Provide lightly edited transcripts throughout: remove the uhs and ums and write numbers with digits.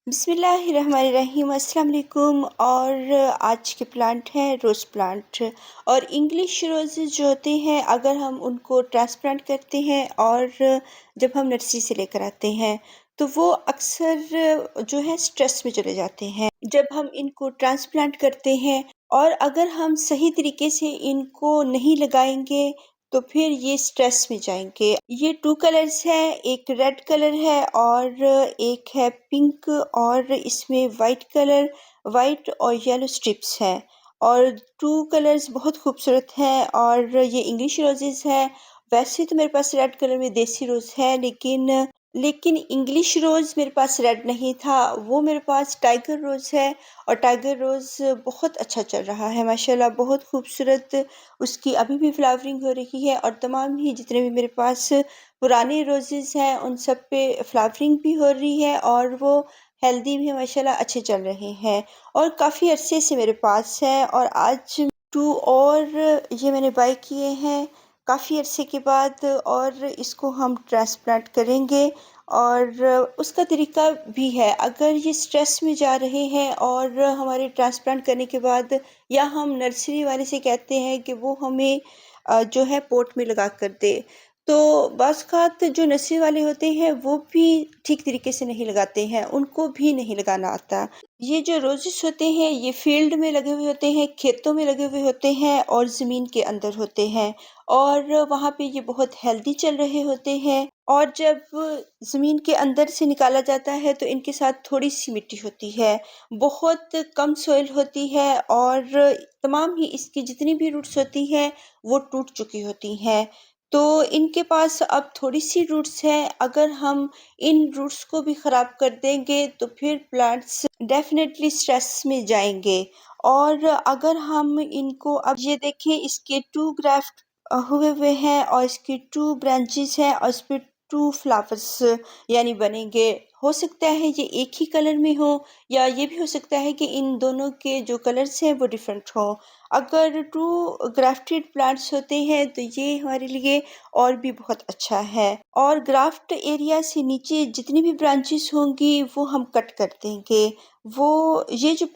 बिस्मिल्लाहिर्रहमानिर्रहीम अस्सलाम वालेकुम। और आज के प्लांट हैं रोज़ प्लांट। और इंग्लिश रोज़ेज़ जो होते हैं, अगर हम उनको ट्रांसप्लांट करते हैं और जब हम नर्सरी से लेकर आते हैं तो वो अक्सर जो है स्ट्रेस में चले जाते हैं जब हम इनको ट्रांसप्लांट करते हैं। और अगर हम सही तरीके से इनको नहीं लगाएंगे तो फिर ये स्ट्रेस में जाएंगे। ये 2 कलर्स हैं, एक रेड कलर है और एक है पिंक, और इसमें वाइट और येलो स्ट्रिप्स हैं। और 2 कलर्स बहुत खूबसूरत हैं और ये इंग्लिश रोजेज़ हैं। वैसे तो मेरे पास रेड कलर में देसी रोज़ है, लेकिन इंग्लिश रोज़ मेरे पास रेड नहीं था, वो मेरे पास टाइगर रोज़ है। और टाइगर रोज़ बहुत अच्छा चल रहा है माशाल्लाह, बहुत खूबसूरत उसकी अभी भी फ्लावरिंग हो रही है। और तमाम ही जितने भी मेरे पास पुराने रोज़ेज़ हैं उन सब पे फ्लावरिंग भी हो रही है और वो हेल्दी भी माशाल्लाह अच्छे चल रहे हैं। और काफ़ी अरसे से मेरे पास है और आज 2 और ये मैंने बाय किए हैं काफ़ी अरसे के बाद, और इसको हम ट्रांसप्लांट करेंगे। और उसका तरीका भी है, अगर ये स्ट्रेस में जा रहे हैं और हमारे ट्रांसप्लांट करने के बाद, या हम नर्सरी वाले से कहते हैं कि वो हमें जो है पॉट में लगा कर दे, तो बाज़ जो नर्सरी वाले होते हैं वो भी ठीक तरीके से नहीं लगाते हैं, उनको भी नहीं लगाना आता। ये जो रोज़ेस होते हैं ये फील्ड में लगे हुए होते हैं, खेतों में लगे हुए होते हैं और ज़मीन के अंदर होते हैं। और वहाँ पे ये बहुत हेल्दी चल रहे होते हैं। और जब ज़मीन के अंदर से निकाला जाता है तो इनके साथ थोड़ी-सी मिट्टी होती है, बहुत कम सॉइल होती है, और तमाम ही इसकी जितनी भी रूट्स होती हैं वो टूट चुकी होती हैं। तो इनके पास अब थोड़ी-सी रूट्स हैं, अगर हम इन रूट्स को भी ख़राब कर देंगे तो फिर प्लांट्स डेफ़िनेटली स्ट्रेस में जाएँगे। और अगर हम इनको अब ये देखें, इसके 2 ग्राफ्ट हुए हुए हैं और इसकी 2 ब्रांचेज़ हैं और इसपे 2 फ्लावर्स यानी बनेंगे। हो सकता है ये एक ही कलर में हो, या ये भी हो सकता है कि इन दोनों के जो कलर्स हैं वो डिफरेंट हों। अगर 2 ग्राफ्टेड प्लांट्स होते हैं तो ये हमारे लिए और भी बहुत अच्छा है। और ग्राफ्ट एरिया से नीचे जितनी भी ब्रांचेस होंगी वो हम कट कर देंगे। वो ये जो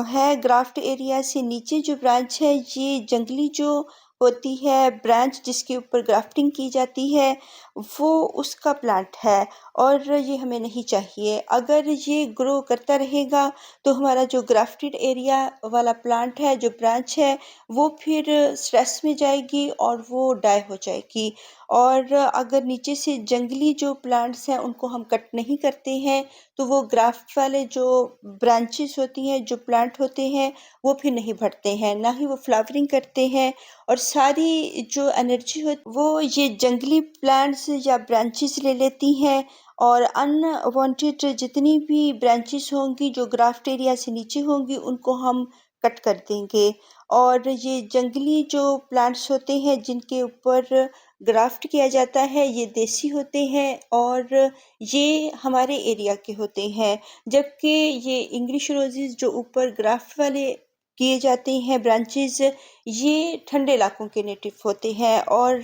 है ग्राफ्ट एरिया से नीचे जो ब्रांच है, ये जंगली जो होती है ब्रांच जिसके ऊपर ग्राफ्टिंग की जाती है, वो उसका प्लांट है और ये हमें नहीं चाहिए। अगर ये ग्रो करता रहेगा तो हमारा जो ग्राफ्टेड एरिया वाला प्लांट है, जो ब्रांच है, वो फिर स्ट्रेस में जाएगी और वो डाई हो जाएगी। और अगर नीचे से जंगली जो प्लांट्स हैं उनको हम कट नहीं करते हैं तो वो ग्राफ्ट वाले जो ब्रांचेस होती हैं, जो प्लांट होते हैं, वो फिर नहीं बढ़ते हैं, ना ही वो फ्लावरिंग करते हैं। और सारी जो एनर्जी हो वो ये जंगली प्लांट्स या ब्रांचेस ले लेती हैं। और अनवांटेड जितनी भी ब्रांचेस होंगी जो ग्राफ्ट एरिया से नीचे होंगी उनको हम कट कर देंगे। और ये जंगली जो प्लांट्स होते हैं जिनके ऊपर ग्राफ्ट किया जाता है, ये देसी होते हैं और ये हमारे एरिया के होते हैं। जबकि ये इंग्लिश रोज़ेज़ जो ऊपर ग्राफ्ट वाले किए जाते हैं ब्रांचेज़, ये ठंडे इलाकों के नेटिव होते हैं और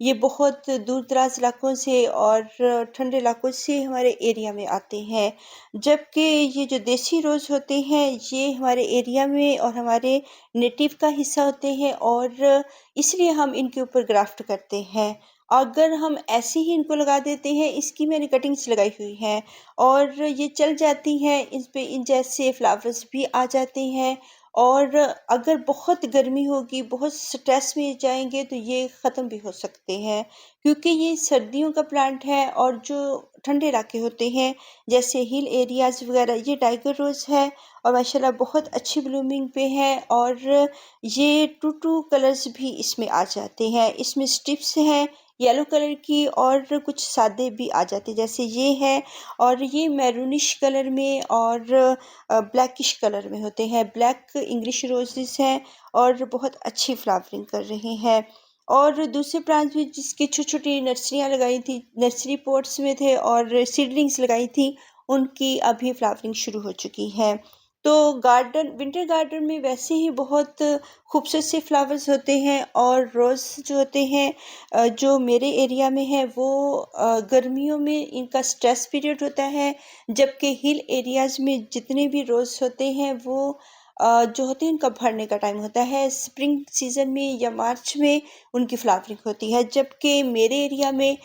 ये बहुत दूर-दराज़ इलाकों से और ठंडे इलाकों से हमारे एरिया में आते हैं। जबकि ये जो देसी रोज़ होते हैं, ये हमारे एरिया में और हमारे नेटिव का हिस्सा होते हैं और इसलिए हम इनके ऊपर ग्राफ्ट करते हैं। अगर हम ऐसे ही इनको लगा देते हैं, इसकी मैंने कटिंग्स लगाई हुई हैं और ये चल जाती हैं, इस पे इन जैसे फ्लावर्स भी आ जाते हैं। और अगर बहुत गर्मी होगी, बहुत स्ट्रेस में जाएँगे तो ये ख़त्म भी हो सकते हैं, क्योंकि ये सर्दियों का प्लांट है। और जो ठंडे इलाके होते हैं जैसे हिल एरियाज़ वग़ैरह, ये टाइगर रोज़ है और माशाल्लाह बहुत अच्छी ब्लूमिंग पे है। और ये 2 कलर्स भी इसमें आ जाते हैं, इसमें स्ट्रिप्स हैं येलो कलर की और कुछ सादे भी आ जाते हैं, जैसे ये है। और ये मैरूनिश कलर में और ब्लैकिश कलर में होते हैं। ब्लैक इंग्लिश रोजेस हैं और बहुत अच्छी फ्लावरिंग कर रहे हैं। और दूसरे प्लांट भी जिसकी छोटी-छोटी नर्सरियाँ लगाई थी, नर्सरी पॉट्स में थे और सीडलिंग्स लगाई थी, उनकी अभी फ्लावरिंग शुरू हो चुकी है। तो गार्डन विंटर गार्डन में वैसे ही बहुत खूबसूरत से फ्लावर्स होते हैं, और रोज़ जो होते हैं जो मेरे एरिया में है वो गर्मियों में इनका स्ट्रेस पीरियड होता है, जबकि हिल एरियाज़ में जितने भी रोज़ होते हैं वो जो होते हैं उनका भरने का टाइम होता है स्प्रिंग सीज़न में या मार्च में उनकी फ्लावरिंग होती है। जबकि मेरे एरिया में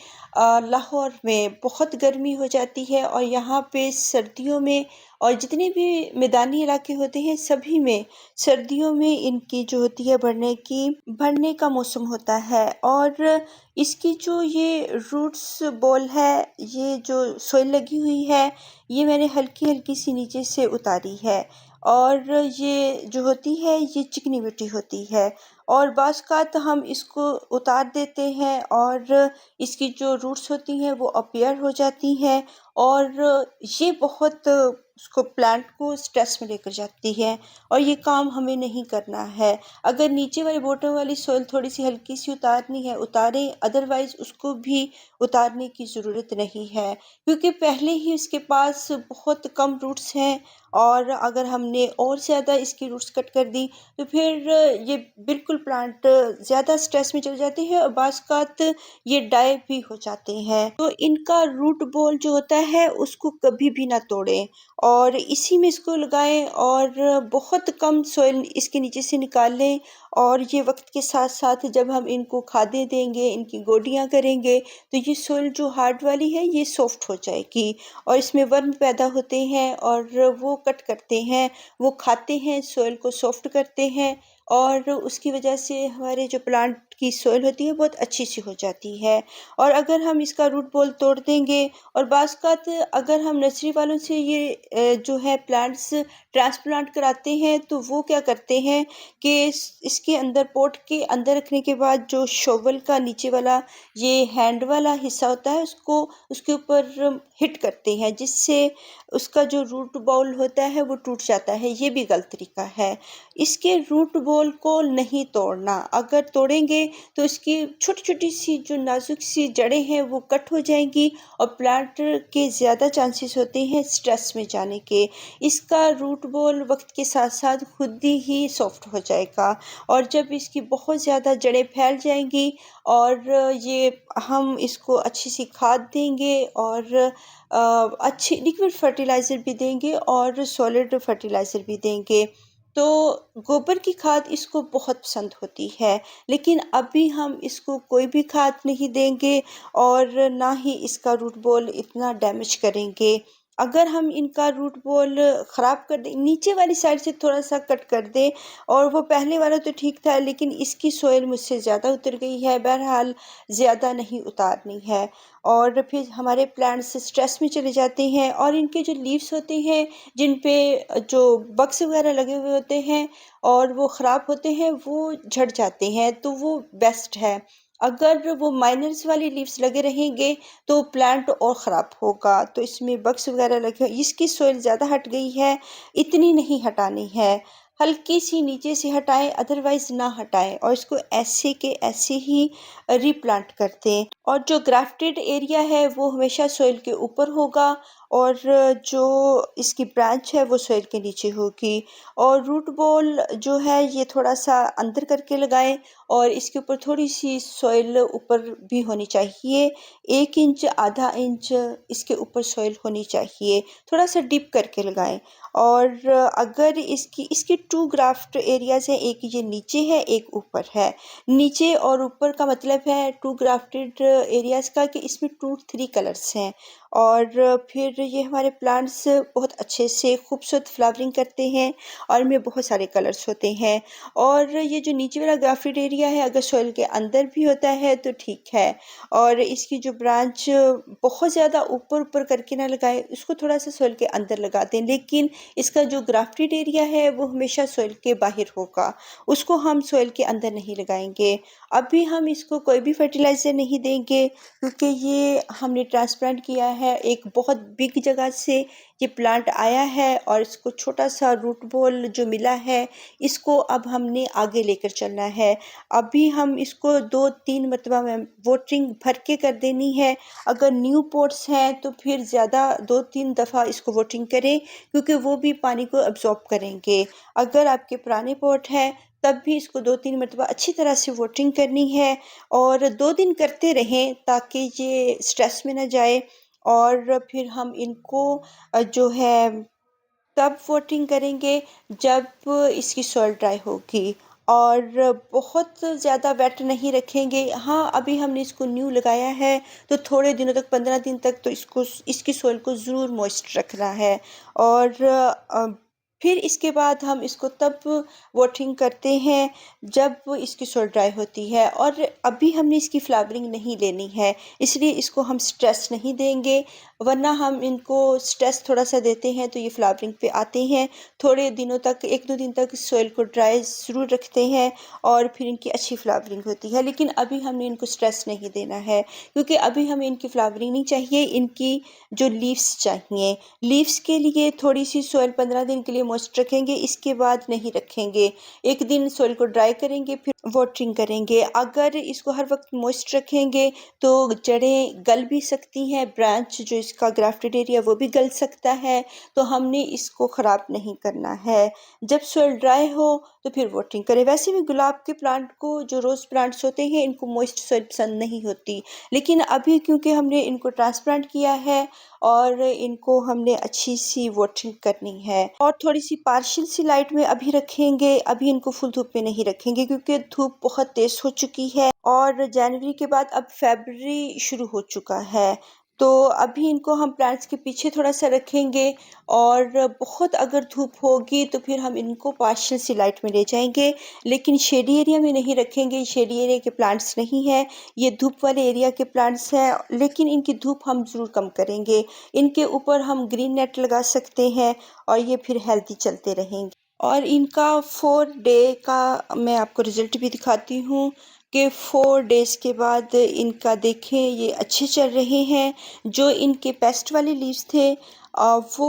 लाहौर में बहुत गर्मी हो जाती है, और यहाँ पे सर्दियों में और जितने भी मैदानी इलाके होते हैं सभी में सर्दियों में इनकी जो होती है भरने का मौसम होता है। और इसकी जो ये रूट्स बॉल है, ये जो सोइल लगी हुई है, ये मैंने हल्की हल्की सी नीचे से उतारी है, और ये जो होती है ये चिकनी मिट्टी होती है। और बाज़ तो हम इसको उतार देते हैं और इसकी जो रूट्स होती हैं वो अपीयर हो जाती हैं, और ये बहुत उसको प्लांट को स्ट्रेस में लेकर जाती है, और ये काम हमें नहीं करना है। अगर नीचे वाली बॉटम वाली सॉइल थोड़ी सी हल्की सी उतारनी है उतारें, अदरवाइज उसको भी उतारने की ज़रूरत नहीं है, क्योंकि पहले ही इसके पास बहुत कम रूट्स हैं, और अगर हमने और ज़्यादा इसकी रूट्स कट कर दी तो फिर ये बिल्कुल प्लांट ज़्यादा स्ट्रेस में चले जाते हैं, और बाज़ ये डाई भी हो जाते हैं। तो इनका रूट बॉल जो होता है उसको कभी भी ना तोड़ें, और इसी में इसको लगाएं, और बहुत कम सॉइल इसके नीचे से निकाल लें। और ये वक्त के साथ साथ जब हम इनको खादें देंगे, इनकी गोडियाँ करेंगे, तो ये सॉइल जो हार्ड वाली है ये सॉफ्ट हो जाएगी, और इसमें वर्म पैदा होते हैं और वो कट करते हैं, वो खाते हैं, सॉइल को सॉफ्ट करते हैं, और उसकी वजह से हमारे जो प्लांट की सॉइल होती है बहुत अच्छी सी हो जाती है। और अगर हम इसका रूट बॉल तोड़ देंगे, और बाज़ अगर हम नर्सरी वालों से ये जो है प्लांट्स ट्रांसप्लांट कराते हैं तो वो क्या करते हैं कि इसके अंदर पॉट के अंदर रखने के बाद जो शोवल का नीचे वाला ये हैंड वाला हिस्सा होता है उसको उसके ऊपर हिट करते हैं, जिससे उसका जो रूट बॉल होता है वो टूट जाता है। ये भी गलत तरीका है। इसके रूट बॉल को नहीं तोड़ना, अगर तोड़ेंगे तो इसकी छोटी-छोटी सी जो नाज़ुक सी जड़ें हैं वो कट हो जाएँगी, और प्लांट के ज़्यादा चांसेस होते हैं स्ट्रेस में जाने के। इसका रूट बॉल वक़्त के साथ-साथ खुद ही सॉफ्ट हो जाएगा, और जब इसकी बहुत ज़्यादा जड़ें फैल जाएँगी और ये हम इसको अच्छी सी खाद देंगे, और अच्छी लिक्विड फर्टिलाइज़र भी देंगे और सॉलिड फर्टिलाइज़र भी देंगे, तो गोबर की खाद इसको बहुत पसंद होती है। लेकिन अभी हम इसको कोई भी खाद नहीं देंगे, और ना ही इसका रूट बॉल इतना डैमेज करेंगे। अगर हम इनका रूट बॉल ख़राब कर दें, नीचे वाली साइड से थोड़ा-सा कट कर दें, और वो पहले वाला तो ठीक था लेकिन इसकी सॉइल मुझसे ज़्यादा उतर गई है, बहरहाल ज़्यादा नहीं उतारनी है, और फिर हमारे प्लांट्स स्ट्रेस में चले जाते हैं, और इनके जो लीव्स होते हैं जिन पे जो बग्स वगैरह लगे हुए होते हैं और वो ख़राब होते हैं वो झड़ जाते हैं, तो वो बेस्ट है। अगर वो माइनर्स वाली लीव्स लगे रहेंगे तो प्लांट और ख़राब होगा, तो इसमें बग्स वगैरह लगे, इसकी सॉइल ज़्यादा हट गई है, इतनी नहीं हटानी है, हल्की सी नीचे से हटाएं, अदरवाइज़ ना हटाएं, और इसको ऐसे के ऐसे ही रीप्लांट कर दें। और जो ग्राफ्टेड एरिया है वो हमेशा सॉइल के ऊपर होगा, और जो इसकी ब्रांच है वो सॉइल के नीचे होगी। और रूट बॉल जो है ये थोड़ा-सा अंदर करके लगाएँ, और इसके ऊपर थोड़ी-सी सॉइल ऊपर भी होनी चाहिए, 1 इंच आधा इंच इसके ऊपर सॉइल होनी चाहिए, थोड़ा-सा डीप करके लगाएँ। और अगर इसकी 2 ग्राफ्ट एरियाज़ हैं, एक ये नीचे है, एक ऊपर है। नीचे और ऊपर का मतलब है 2 ग्राफ्टेड एरियाज़ का कि इसमें 2-3 कलर्स हैं, और फिर ये हमारे प्लांट्स बहुत अच्छे से खूबसूरत फ्लावरिंग करते हैं, और इनमें बहुत सारे कलर्स होते हैं। और ये जो नीचे वाला ग्राफ्टेड एरिया है अगर सॉइल के अंदर भी होता है तो ठीक है, और इसकी जो ब्रांच बहुत ज़्यादा ऊपर-ऊपर करके ना लगाएँ, उसको थोड़ा-सा सॉइल के अंदर लगा दें, लेकिन इसका जो ग्राफ्टेड एरिया है वो हमेशा सॉइल के बाहर होगा, उसको हम सॉइल के अंदर नहीं लगाएँगे। अभी हम इसको कोई भी फर्टिलाइज़र नहीं देंगे, क्योंकि ये हमने ट्रांसप्लांट किया है है, एक बहुत बिग जगह से ये प्लांट आया है और इसको छोटा-सा रूट बॉल जो मिला है, इसको अब हमने आगे लेकर चलना है। अभी हम इसको 2-3 मरतबा में वाटरिंग भर के कर देनी है। अगर न्यू पॉट्स हैं तो फिर ज़्यादा 2-3 दफ़ा इसको वाटरिंग करें, क्योंकि वो भी पानी को अब्ज़ॉर्ब करेंगे। अगर आपके पुराने पॉट हैं तब भी इसको 2-3 मरतबा अच्छी तरह से वाटरिंग करनी है और 2 दिन करते रहें ताकि ये स्ट्रेस में ना जाए। और फिर हम इनको जो है तब वाटरिंग करेंगे जब इसकी सॉइल ड्राई होगी और बहुत ज़्यादा वेट नहीं रखेंगे। हाँ, अभी हमने इसको न्यू लगाया है तो थोड़े दिनों तक, 15 दिन तक तो इसको इसकी सॉइल को ज़रूर मॉइस्ट रखना है। और फिर इसके बाद हम इसको तब वाटरिंग करते हैं जब इसकी सॉइल ड्राई होती है। और अभी हमने इसकी फ्लावरिंग नहीं लेनी है, इसलिए इसको हम स्ट्रेस नहीं देंगे, वरना हम इनको स्ट्रेस थोड़ा-सा देते हैं तो ये फ्लावरिंग पे आते हैं। थोड़े दिनों तक, 1-2 दिन तक सॉइल को ड्राई ज़रूर रखते हैं और फिर इनकी अच्छी फ्लावरिंग होती है। लेकिन अभी हमने इनको स्ट्रेस नहीं देना है, क्योंकि अभी हमें इनकी फ्लावरिंग नहीं चाहिए, इनकी जो लीव्स चाहिए। लीव्स के लिए थोड़ी-सी सॉइल 15 दिन के लिए मॉइस्ट रखेंगे, इसके बाद नहीं रखेंगे। 1 दिन सॉइल को ड्राई करेंगे, फिर वाटरिंग करेंगे। अगर इसको हर वक्त मॉइस्ट रखेंगे तो जड़ें गल भी सकती हैं, ब्रांच जो इसका ग्राफ्टेड एरिया वो भी गल सकता है, तो हमने इसको ख़राब नहीं करना है। जब सॉइल ड्राई हो तो फिर वाटरिंग करें। वैसे भी गुलाब के प्लांट को, जो रोज़ प्लांट्स होते हैं, इनको मॉइस्ट सॉइल पसंद नहीं होती, लेकिन अभी क्योंकि हमने इनको ट्रांसप्लांट किया है और इनको हमने अच्छी सी वाटरिंग करनी है और थोड़ी सी पार्शियल सी लाइट में अभी रखेंगे। अभी इनको फुल धूप में नहीं रखेंगे क्योंकि धूप बहुत तेज़ हो चुकी है और जनवरी के बाद अब फरवरी शुरू हो चुका है। तो अभी इनको हम प्लांट्स के पीछे थोड़ा-सा रखेंगे और बहुत अगर धूप होगी तो फिर हम इनको पार्शियल सी लाइट में ले जाएँगे, लेकिन शेडी एरिया में नहीं रखेंगे। शेडी एरिया के प्लांट्स नहीं हैं, ये धूप वाले एरिया के प्लांट्स हैं, लेकिन इनकी धूप हम ज़रूर कम करेंगे। इनके ऊपर हम ग्रीन नेट लगा सकते हैं और ये फिर हेल्दी चलते रहेंगे। और इनका 4 डे का मैं आपको रिज़ल्ट भी दिखाती हूँ कि 4 डेज़ के बाद इनका देखें ये अच्छे चल रहे हैं। जो इनके पेस्ट वाले लीव्स थे वो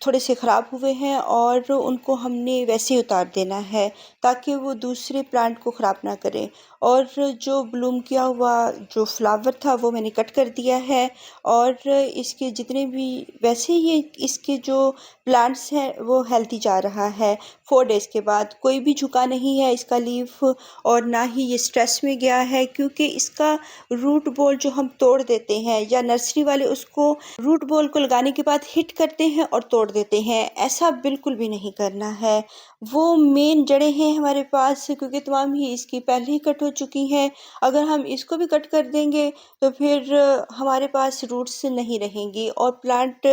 थोड़े से ख़राब हुए हैं और उनको हमने वैसे ही उतार देना है ताकि वो दूसरे प्लांट को ख़राब ना करें। और जो ब्लूम किया हुआ जो फ्लावर था वो मैंने कट कर दिया है और इसके जितने भी, वैसे ये इसके जो प्लांट्स हैं वो हेल्दी जा रहा है। 4 डेज़ के बाद कोई भी झुका नहीं है इसका लीफ और ना ही ये स्ट्रेस में गया है, क्योंकि इसका रूट बॉल जो हम तोड़ देते हैं या नर्सरी वाले उसको रूट बॉल को लगाने के बाद हिट करते हैं और तोड़ देते हैं, ऐसा बिल्कुल भी नहीं करना है। वो मेन जड़ें हैं हमारे पास, क्योंकि तमाम ही इसकी पहले ही कट हो चुकी हैं। अगर हम इसको भी कट कर देंगे तो फिर हमारे पास रूट्स नहीं रहेंगी और प्लांट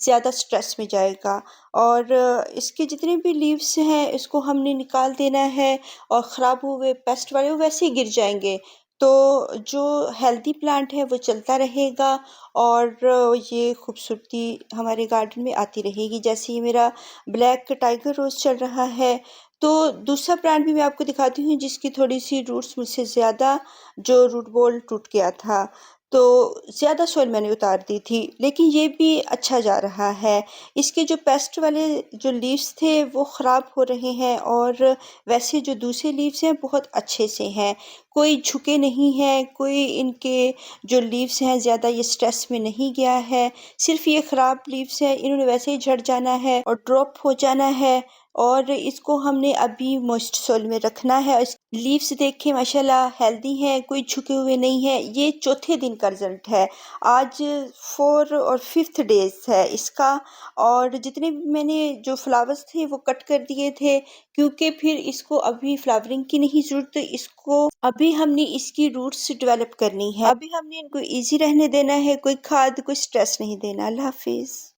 ज़्यादा स्ट्रेस में जाएगा। और इसके जितने भी लीव्स हैं इसको हमने निकाल देना है और ख़राब हुए पेस्ट वाले वो वैसे ही गिर जाएंगे। तो जो हेल्दी प्लांट है वो चलता रहेगा और ये खूबसूरती हमारे गार्डन में आती रहेगी। जैसे ये मेरा ब्लैक टाइगर रोज़ चल रहा है, तो दूसरा प्लांट भी मैं आपको दिखाती हूँ जिसकी थोड़ी सी रूट्स मुझसे ज़्यादा, जो रूट बॉल टूट गया था, तो ज़्यादा सॉइल मैंने उतार दी थी, लेकिन ये भी अच्छा जा रहा है। इसके जो पेस्ट वाले जो लीव्स थे वो ख़राब हो रहे हैं और वैसे जो दूसरे लीव्स हैं बहुत अच्छे से हैं, कोई झुके नहीं हैं, कोई इनके जो लीव्स हैं ज़्यादा ये स्ट्रेस में नहीं गया है। सिर्फ़ ये ख़राब लीव्स हैं, इन्होंने वैसे ही झड़ जाना है और ड्रॉप हो जाना है और इसको हमने अभी मॉइस्ट सॉइल में रखना है। इस लीव्स देखें माशाल्लाह हेल्दी हैं, कोई झुके हुए नहीं हैं। ये चौथे दिन का रिज़ल्ट है। आज 4 और 5th डेज़ है इसका और जितने भी मैंने जो फ्लावर्स थे वो कट कर दिए थे, क्योंकि फिर इसको अभी फ्लावरिंग की नहीं ज़रूरत, इसको अभी हमने इसकी रूट्स डेवलप करनी है। अभी हमने इनको ईज़ी रहने देना है, कोई खाद, कोई स्ट्रेस नहीं देना। अल्लाह हाफ़िज़।